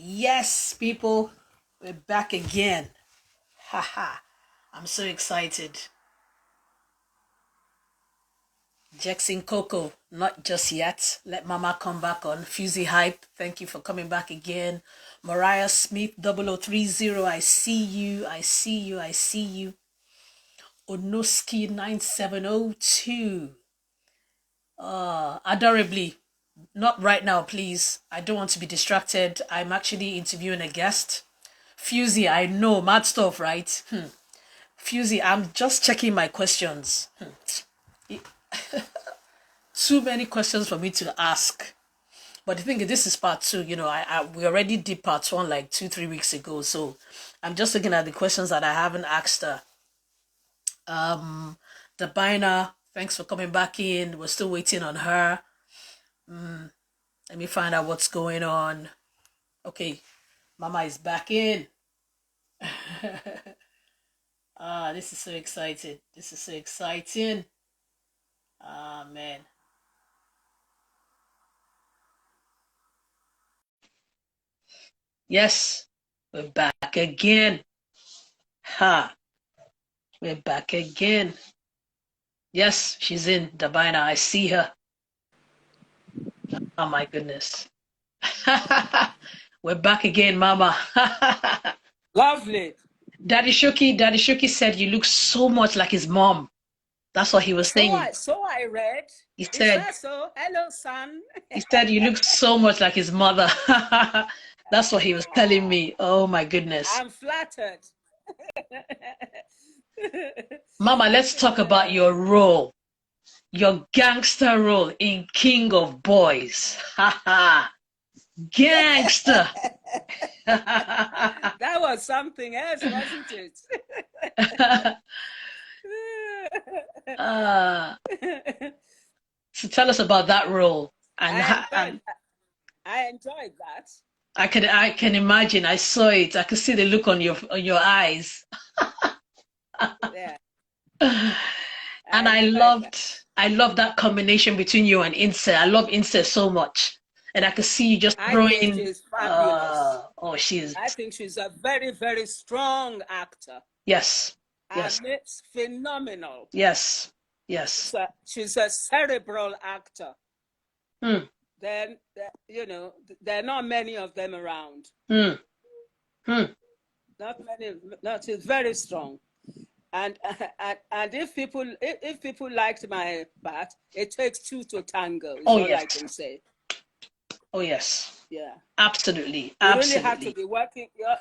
Yes, people, we're back again. Haha, I'm so excited. Jackson Coco, not just yet. Let Mama come back on. Fusey Hype, thank you for coming back again. Mariah Smith 0030, I see you, I see you, I see you. Onoski 9702. Adorably. Not right now, please. I don't want to be distracted. I'm actually interviewing a guest. Fusey, I know, mad stuff, right? Fusey, I'm just checking my questions. Too many questions for me to ask. But the thing is, this is part two. We already did part one like 2-3 weeks ago. So I'm just looking at the questions that I haven't asked her. The Biner, thanks for coming back in. We're still waiting on her. Let me find out what's going on. Okay, Mama is back in. This is so exciting. This is so exciting. Man. Yes, we're back again. Ha, we're back again. Yes, she's in Dabina. I see her. Oh my goodness. We're back again, Mama. Lovely. Daddy Shuki said you look so much like his mom. That's what he was saying. So I read. He Is said, that so? Hello, son. he said you look so much like his mother. That's what he was telling me. Oh my goodness. I'm flattered. Mama, let's talk about your role. Your gangster role in King of Boys. Gangster. That was something else, wasn't it? So tell us about that role. I enjoyed that. I can imagine. I saw it. I could see the look on your eyes. Yeah. And I loved that combination between you and Inse. I love Inse so much. And I could see you just I throwing. think she's fabulous. She is. I think she's a very, very strong actor. Yes. Yes. And it's phenomenal. Yes. Yes. She's a cerebral actor. Hmm. Then, there are not many of them around. Not many. She's very strong. And if people liked my part, it takes two to tango. Is all yes. I can say. Oh yes. Yeah. Absolutely. You really have to be working. You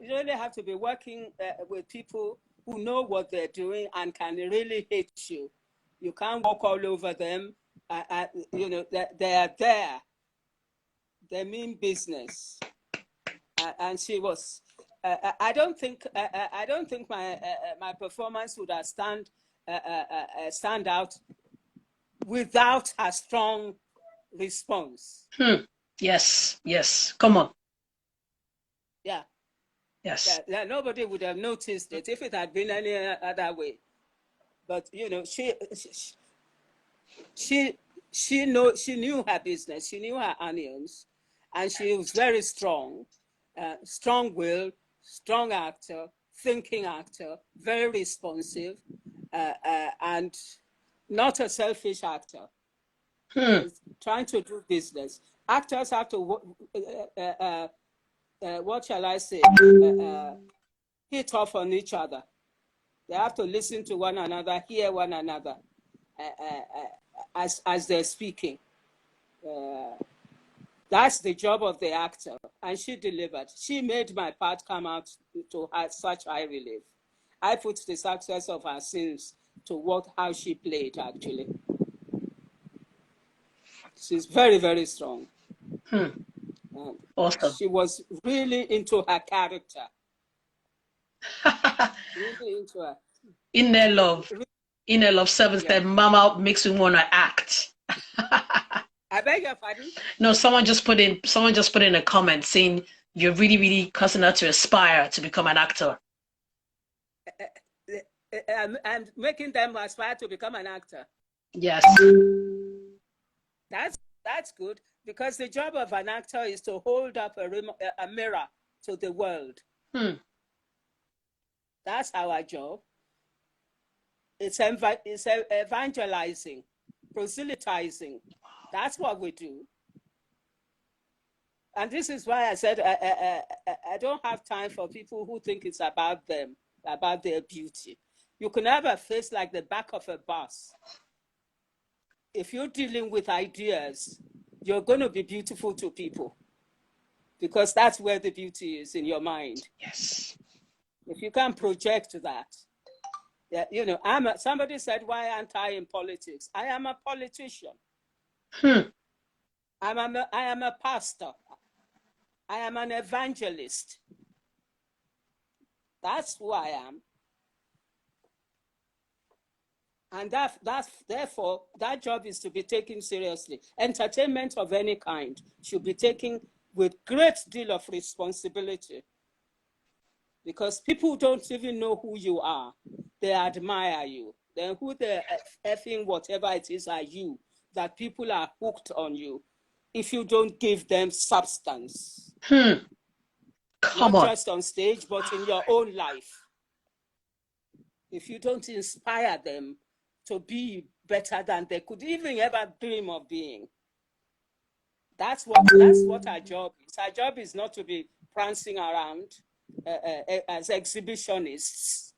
really have to be working with people who know what they're doing and can really hit you. You can't walk all over them. They are there. They mean business. And she was. I don't think my performance would have stand out without a strong response. Yes. Come on. Yeah. Yes. Yeah, nobody would have noticed it if it had been any other way. But she knew her business. She knew her onions, and she was very strong, strong-willed, strong actor, thinking actor, very responsive, and not a selfish actor. Trying to do business. Actors have to, what shall I say, hit off on each other. They have to listen to one another, hear one another as they're speaking. That's the job of the actor, and she delivered. She made my part come out to such high relief. I put the success of her scenes to how she played, actually. She's very, very strong. Awesome. She was really into her character. Really into her. Inner love 7 said, Mama makes me want to act. I beg your pardon? No, someone just put in a comment saying you're really, really causing her to aspire to become an actor. And making them aspire to become an actor. Yes. That's That's good, because the job of an actor is to hold up a mirror to the world. That's our job. It's evangelizing, proselytizing. That's what we do. And this is why I said I don't have time for people who think it's about them, about their beauty. You can have a face like the back of a bus. If you're dealing with ideas, you're going to be beautiful to people, because that's where the beauty is, in your mind. Yes. If you can project that. Yeah, you know, somebody said, why aren't I in politics? I am a politician. I am a pastor. I am an evangelist. That's who I am. And therefore, that job is to be taken seriously. Entertainment of any kind should be taken with great deal of responsibility, because people don't even know who you are. They admire you. Then who the effing whatever it is are you, that people are hooked on you, if you don't give them substance. Come Not on. just on stage, but in your own life. If you don't inspire them to be better than they could even ever dream of being. That's what our job is. Our job is not to be prancing around as exhibitionists.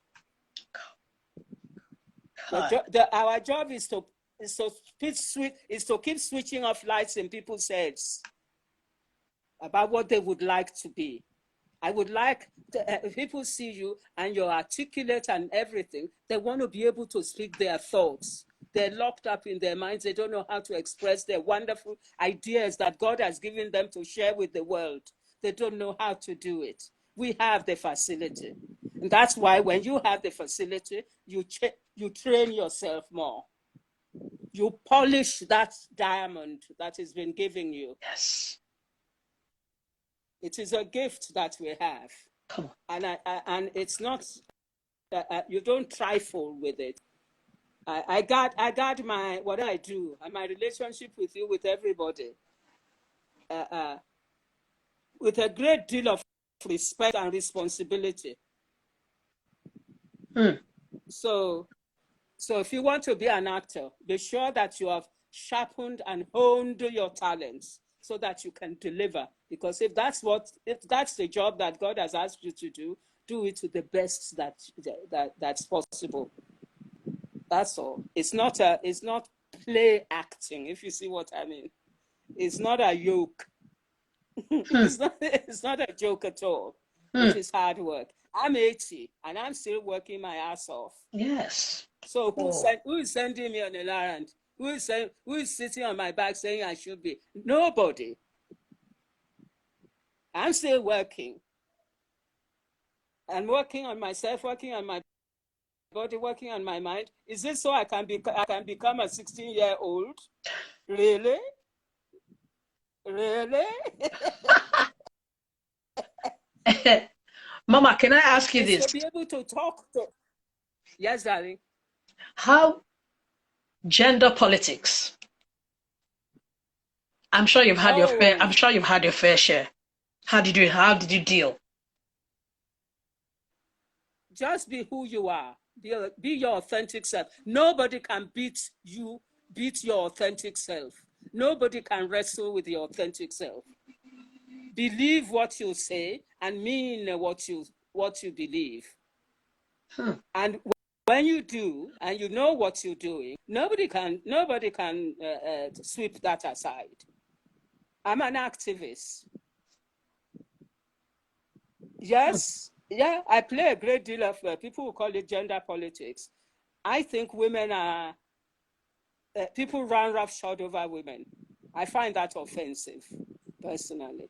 Our job is to keep switching off lights in people's heads about what they would like to be. I would like if people see you and you're articulate and everything, they want to be able to speak their thoughts. They're locked up in their minds. They don't know how to express their wonderful ideas that God has given them to share with the world. They don't know how to do it. We have the facility. And that's why when you have the facility, you train yourself more. You polish that diamond that has been given you. Yes. It is a gift that we have. Come on. And it's not, you don't trifle with it. I got what I do and my relationship with you, with everybody, with a great deal of respect and responsibility. So if you want to be an actor, be sure that you have sharpened and honed your talents so that you can deliver. Because if that's the job that God has asked you to do it to the best that's possible. That's all. It's not play acting, if you see what I mean. It's not a yoke. It's not a joke at all. It is hard work. I'm 80 and I'm still working my ass off. Yes. So who is sending me on an errand? Who is sitting on my back saying I should be? Nobody. I'm still working. And working on myself, working on my body, working on my mind. Is this so I can become a 16-year-old? Really? Really? Mama, can I ask you this? To be able to talk to. Yes, darling. How gender politics? I'm sure you've had your fair. I'm sure you've had your fair share. How did you deal? Just be who you are. Be your authentic self. Nobody can beat your authentic self. Nobody can wrestle with your authentic self. Believe what you say and mean what you believe. And when you do, and you know what you're doing, nobody can sweep that aside. I'm an activist. Yes. Yeah, I play a great deal of, people who call it gender politics. I think women are, people run roughshod over women. I find that offensive, personally.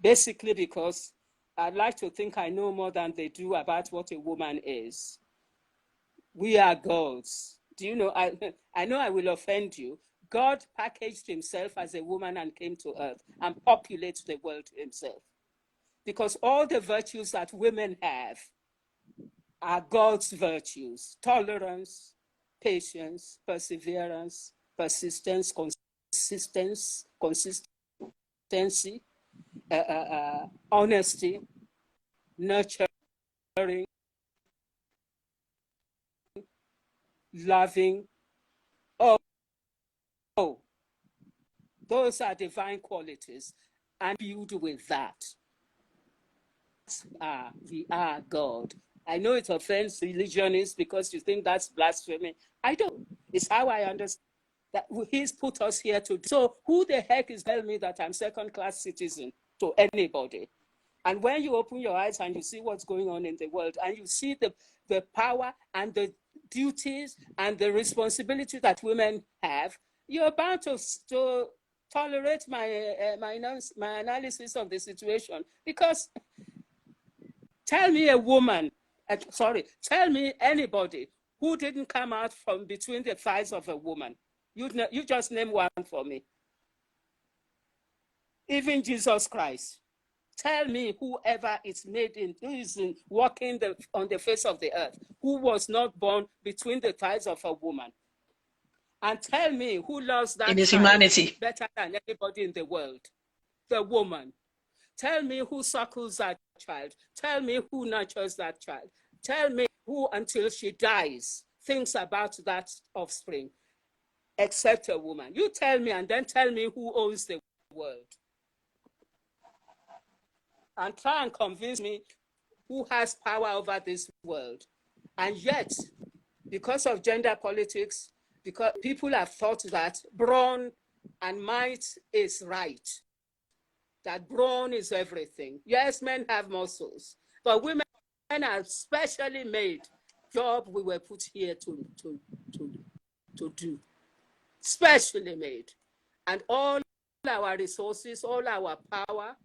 Basically because I'd like to think I know more than they do about what a woman is. We are girls. Do you know, I know I will offend you. God packaged himself as a woman and came to earth and populates the world himself. Because all the virtues that women have are God's virtues: tolerance, patience, perseverance, persistence, consistency, honesty, nurturing, loving. Oh, those are divine qualities, and build with that. We are God. I know it offends religionists because you think that's blasphemy. I don't. It's how I understand that he's put us here to do. So who the heck is telling me that I'm second-class citizen to anybody? And when you open your eyes and you see what's going on in the world, and you see the power and the duties and the responsibility that women have, you're bound to tolerate my analysis of the situation. Because tell me tell me anybody who didn't come out from between the thighs of a woman. You just name one for me. Even Jesus Christ. Tell me whoever is made in, who is walking on the face of the earth, who was not born between the thighs of a woman. And tell me who loves that in his child humanity better than anybody in the world. The woman. Tell me who suckles that child. Tell me who nurtures that child. Tell me who, until she dies, thinks about that offspring, except a woman. You tell me, and then tell me who owns the world. And try and convince me who has power over this world. And yet, because of gender politics, because people have thought that brawn and might is right, that brawn is everything. Yes, men have muscles, but women are specially made job we were put here to do, specially made. And all our resources, all our power,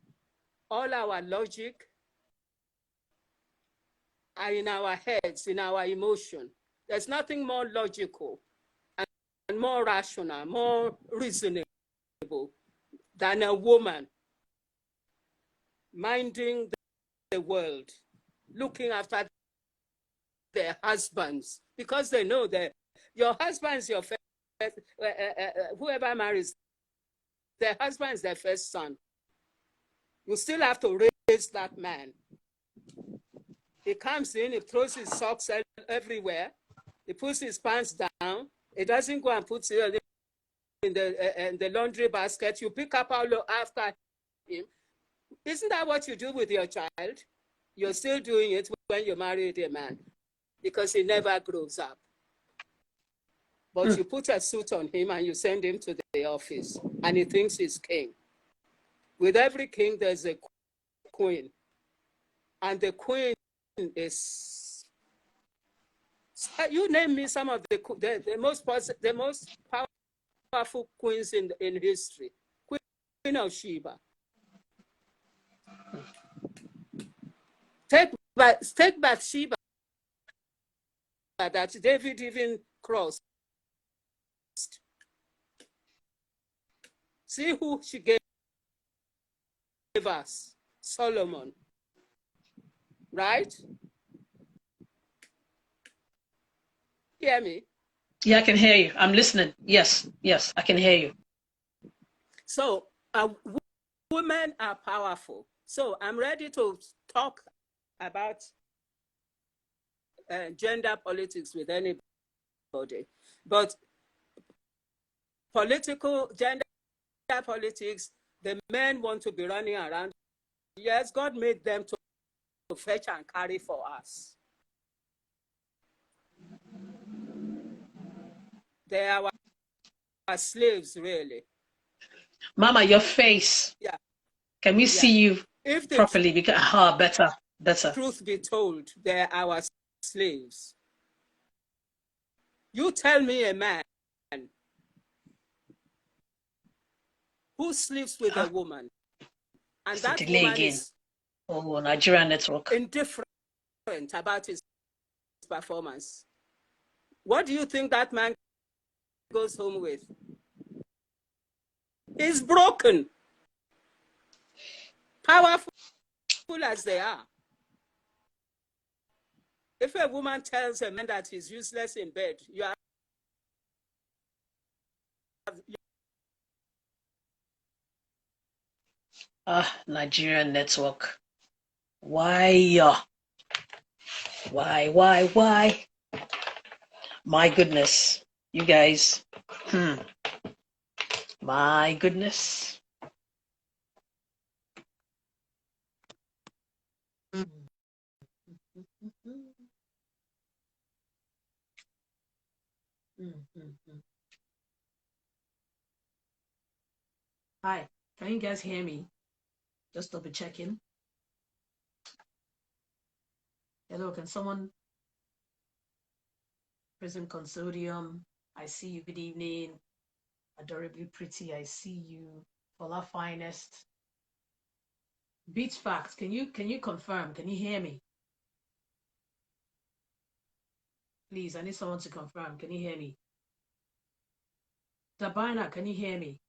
all our logic are in our heads, in our emotion. There's nothing more logical and more rational, more reasonable than a woman minding the world, looking after their husbands, because they know that your husband is your first, whoever marries, their husband is their first son. You still have to raise that man. He comes in, he throws his socks everywhere, he puts his pants down, he doesn't go and put it in the laundry basket. You pick up all after him. Isn't that what you do with your child? You're still doing it when you married a man, because he never grows up. But you put a suit on him and you send him to the office, and he thinks he's king. With every king, there's a queen. And the queen is, you name me some of the most powerful queens in history. Queen of Sheba. Take Bathsheba that David even crossed. See who she gave us, Solomon, right? Hear me? Yeah, I can hear you. I'm listening. Yes, I can hear you. So women are powerful. So I'm ready to talk about gender politics with anybody. But gender politics, the men want to be running around. Yes, God made them to fetch and carry for us. They are our slaves, really. Mama, your face. Yeah. Can we see you if properly? Because better. Truth be told, they're our slaves. You tell me a man who sleeps with a woman, and that woman is Nigerian network, indifferent about his performance. What do you think that man goes home with? He's broken. Powerful as they are. If a woman tells a man that he's useless in bed, Nigerian network. Why? Why? My goodness. You guys. My goodness. Hi, can you guys hear me? Just double checking. Hello, can someone? Prison Consortium, I see you. Good evening. Adorably pretty, I see you. For our finest. Beach Facts, can you confirm? Can you hear me? Please, I need someone to confirm. Can you hear me? Dabina, can you hear me?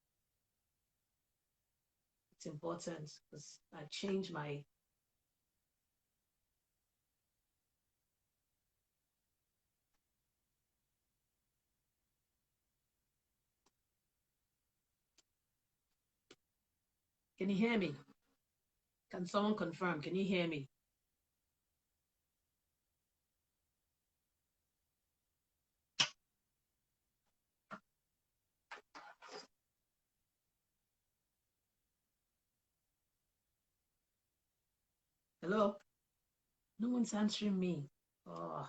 It's important because I changed my. Can you hear me? Can someone confirm? Can you hear me? Hello? No one's answering me. Oh,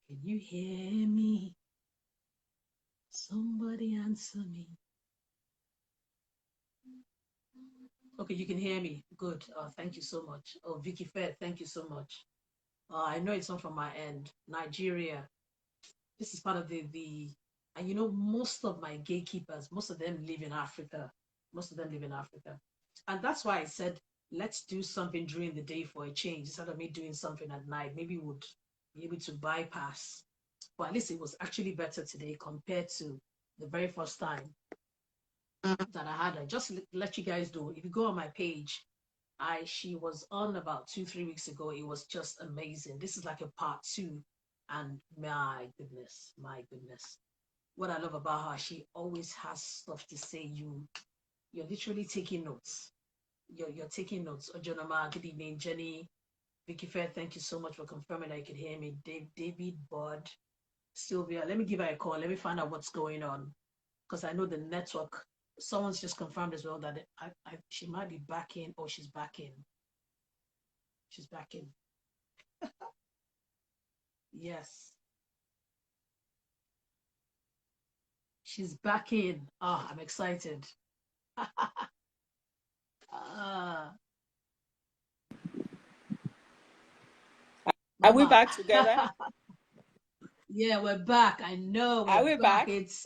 can you hear me? Somebody answer me. Okay, you can hear me. Good. Thank you so much. Oh, Vicky Fair, thank you so much. I know it's not from my end. Nigeria. This is part of and you know, most of my gatekeepers, most of them live in Africa. Most of them live in Africa. And that's why I said, let's do something during the day for a change instead of me doing something at night. Maybe we would be able to bypass. But at least it was actually better today compared to the very first time that I had. I just let you guys know. If you go on my page, she was on about 2-3 weeks ago. It was just amazing. This is like a part 2, and my goodness, what I love about her, she always has stuff to say. You're literally taking notes. You're taking notes. Ojonama, good evening. Jenny, Vicky Fair, thank you so much for confirming that you could hear me. David, Bud, Sylvia, let me give her a call. Let me find out what's going on, because I know the network. Someone's just confirmed as well that she might be back in. Oh, she's back in. She's back in. Yes. She's back in. Oh, I'm excited. Are we Mama. back together? Yeah, we're back. I know Are we're we back. back? It's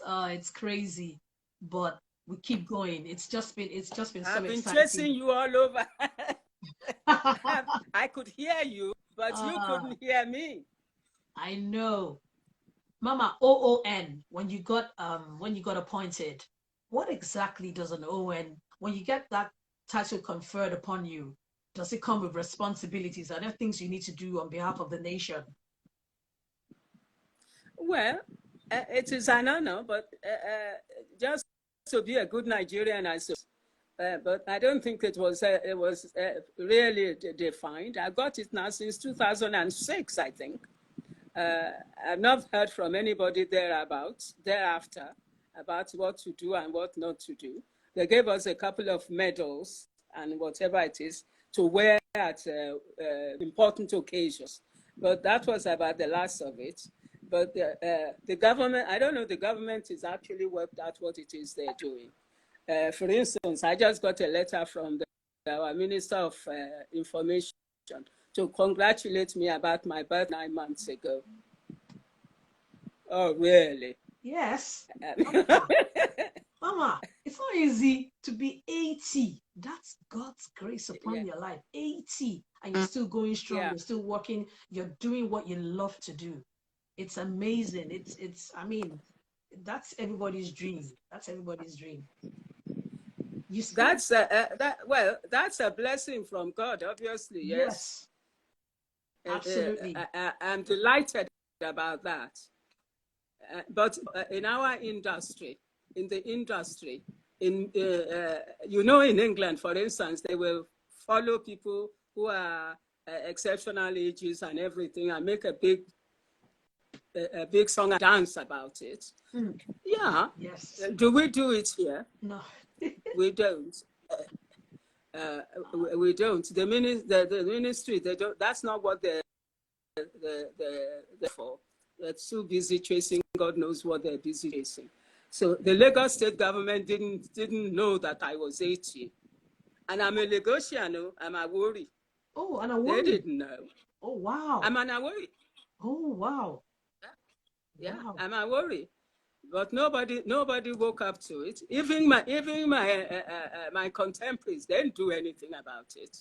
crazy, but we keep going. It's just been so I've been exciting. chasing you all over. I could hear you, but you couldn't hear me. I know. Mama, OON, when you got appointed, what exactly does an ON, when you get that title conferred upon you, does it come with responsibilities? Are there things you need to do on behalf of the nation? Well, it is an honor, but just to be a good Nigerian, I suppose. But I don't think it was really defined. I got it now since 2006, I think. I've not heard from anybody thereafter about what to do and what not to do. They gave us a couple of medals and whatever it is to wear at important occasions. But that was about the last of it. But the government, I don't know, the government is actually worked out what it is they're doing. For instance, I just got a letter from our Minister of Information to congratulate me about my birth 9 months ago. Oh, really? Yes. Mama, it's not easy to be 80. That's God's grace upon your life. 80. And you're still going strong. You're still working. You're doing what you love to do. It's amazing. I mean, that's everybody's dream. That's everybody's dream. That's that's a blessing from God, obviously. Yes. Absolutely. I'm delighted about that. But in our industry, in in England, for instance, they will follow people who are exceptional ages and everything, and make a big song and dance about it. Yeah. Yes. Do we do it here? No. We don't. We don't. The ministry, they don't. That's not what they're for. They're too busy chasing. God knows what they're busy chasing. So the Lagos state government didn't know that I was 80, and I'm a Lagosian. I'm a worry. Oh, and a worry. They didn't know. Oh wow. I'm an worry. Oh wow. Yeah, Wow. I'm a worry. But nobody woke up to it. Even my contemporaries didn't do anything about it.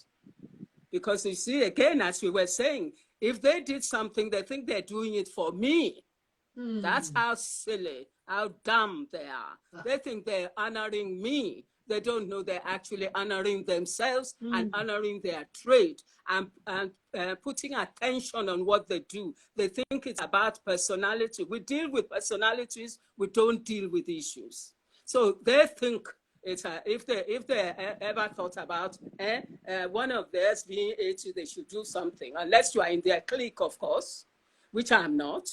Because you see, again, as we were saying, if they did something, they think they're doing it for me. That's how silly, how dumb they are. They think they're honoring me. They don't know they're actually honoring themselves and honoring their trade and putting attention on what they do. They think it's about personality. We deal with personalities. We don't deal with issues. So they think it's if they ever thought about one of theirs being 80, they should do something. Unless you are in their clique, of course, which I'm not.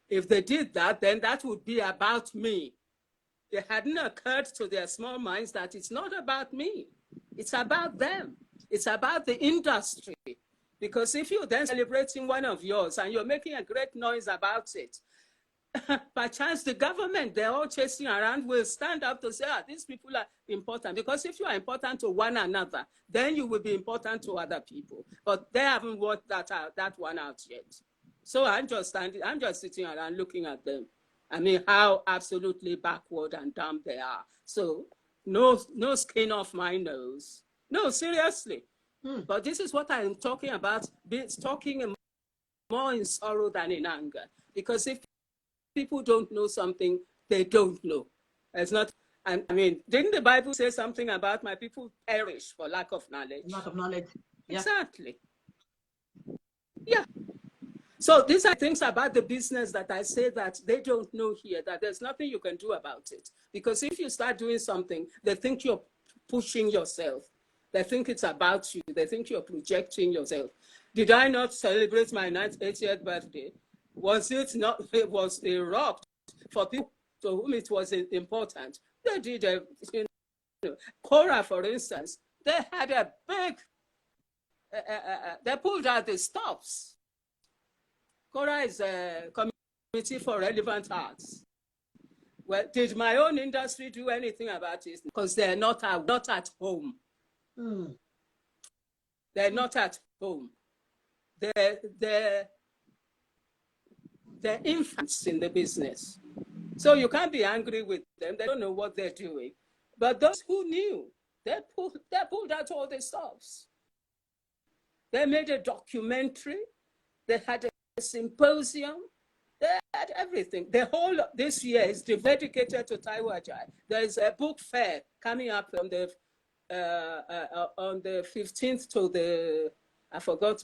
If they did that, then that would be about me. It hadn't occurred to their small minds that it's not about me. It's about them. It's about the industry. Because if you're then celebrating one of yours and you're making a great noise about it, perchance the government, they're all chasing around, will stand up to say, these people are important. Because if you are important to one another, then you will be important to other people. But they haven't worked that one out yet. So I'm just sitting around looking at them. I mean, how absolutely backward and dumb they are. So no skin off my nose. No, seriously. But this is what I'm talking about, talking more in sorrow than in anger. Because if people don't know something, they don't know. It's not, and I mean, didn't the Bible say something about my people perish for lack of knowledge? Lack of knowledge. Yeah. Exactly. Yeah. So these are things about the business that I say that they don't know here, that there's nothing you can do about it. Because if you start doing something, they think you're pushing yourself. They think it's about you. They think you're projecting yourself. Did I not celebrate my 80th birthday? Was it not? It was a rock for people to whom it was important. They did Cora, for instance, they had a big, they pulled out the stops. Cora is a committee for relevant arts. Well, did my own industry do anything about it? Because they're not at home. They're not at home. They're infants in the business. So you can't be angry with them. They don't know what they're doing. But those who knew, they pulled out all the stops. They made a documentary. They had a symposium. They had everything. The whole this year is dedicated to Taiwo Ajai. There's a book fair coming up on the 15th to the I forgot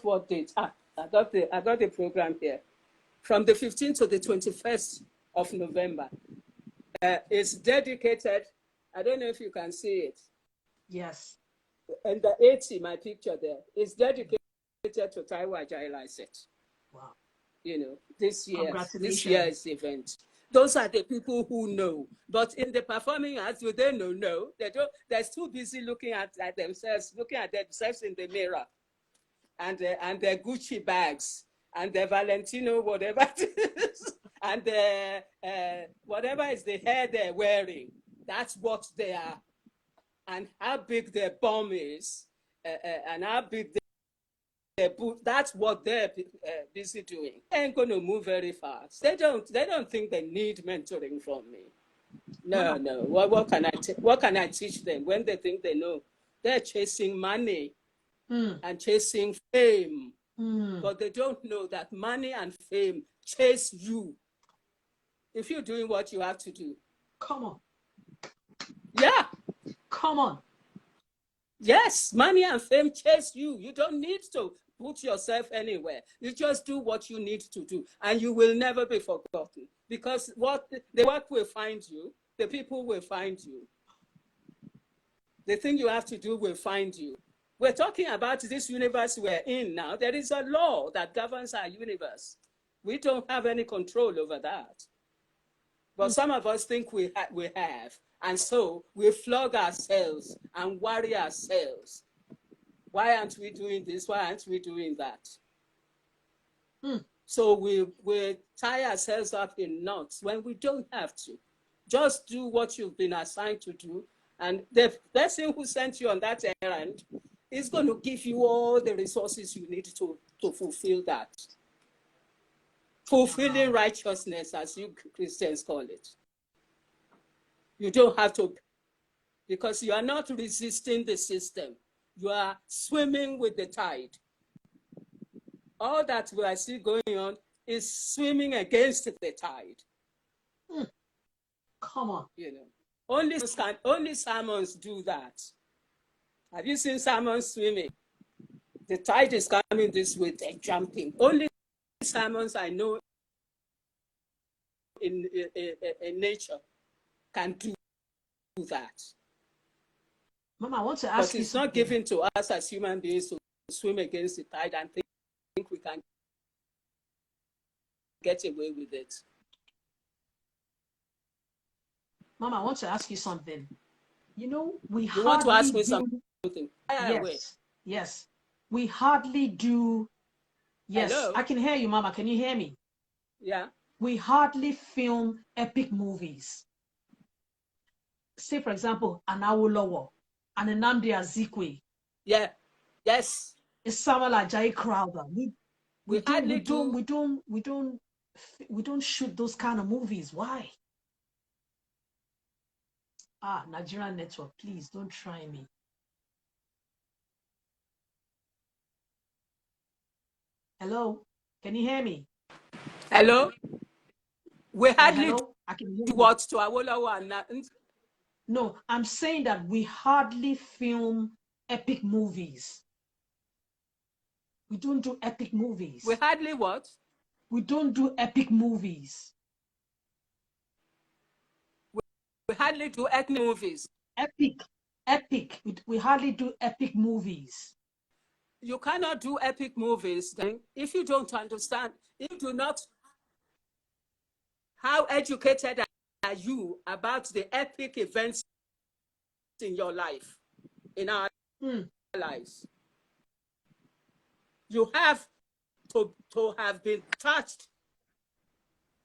what date. I got the program here. From the 15th to the 21st of November. It's dedicated. I don't know if you can see it. Yes. And the 80, my picture there, is dedicated to Taiwo Ajai-Lycett. Wow. You know, this year's event. Those are the people who know. But in the performing arts, do they know? No, they don't. They're too busy looking at themselves in the mirror, and their Gucci bags, and their Valentino, whatever it is, and whatever is the hair they're wearing. That's what they are, and how big their bum is, and how big their boot. That's what they're busy doing. They ain't going to move very fast. They don't think they need mentoring from me. No. What can I teach them when they think they know? They're chasing money and chasing fame, but they don't know that money and fame chase you if you're doing what you have to do. Come on. Yeah. Come on. Yes, money and fame chase you. You don't need to put yourself anywhere. You just do what you need to do, and you will never be forgotten. because what the work will find you, the people will find you. The thing you have to do will find you. We're talking about this universe we're in now. There is a law that governs our universe. We don't have any control over that. But some of us think we have. And so we flog ourselves and worry ourselves. Why aren't we doing this? Why aren't we doing that? So we tie ourselves up in knots when we don't have to. Just do what you've been assigned to do. And the person who sent you on that errand is going to give you all the resources you need to fulfill that. Fulfilling righteousness, as you Christians call it. You don't have to, because you are not resisting the system. You are swimming with the tide. All that we are still going on is swimming against the tide. Come on. You know, only salmons do that. Have you seen salmons swimming? The tide is coming this way, they're jumping. Only salmons I know in nature can do that. Mama, I want to ask you. But it's not given to us as human beings to swim against the tide and think we can get away with it. Mama, I want to ask you something. You know, you want to ask me something? Yes. We hardly do. Yes, Hello? I can hear you, Mama. Can you hear me? Yeah. We hardly film epic movies. Say, for example, an Awolowo, an Nnamdi Azikiwe. Yeah. Yes. A Samuel Ajayi Crowther. We don't shoot those kind of movies. Why? Nigerian network, please don't try me. Hello, can you hear me? Hello. We hardly hello? I can hear you. What to Awolowo and No, I'm saying that we hardly film epic movies. We don't do epic movies. We hardly what? We don't do epic movies. We hardly do epic movies. Epic. We hardly do epic movies. You cannot do epic movies then if you don't understand, if you do not. How educated are you about the epic events in your life, in our lives? You have to have been touched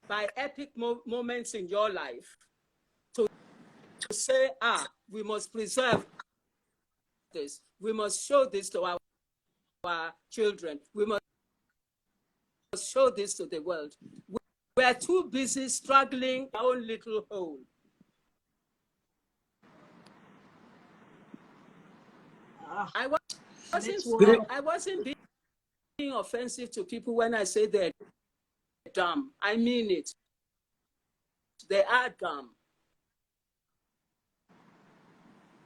by epic moments in your life to say, we must preserve this. We must show this to our children. We must show this to the world. We are too busy struggling our own little hole. I wasn't being offensive to people when I say they're dumb. I mean it. They are dumb.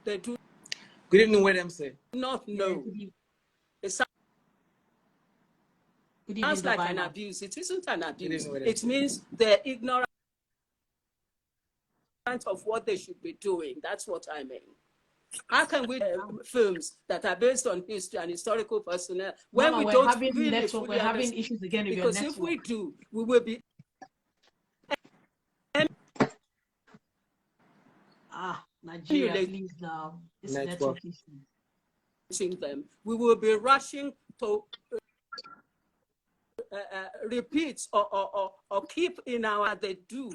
They do. Good evening, what them say? Not know. It sounds like an abuse. It isn't an abuse. It means they're ignorant of what they should be doing. That's what I mean. How can we films that are based on history and historical personnel when Mama, we don't having really network, we're having issues again with your network. Because if we do, we will be Nigeria, please now. This network issue. Them. We will be rushing to repeat or keep in our they do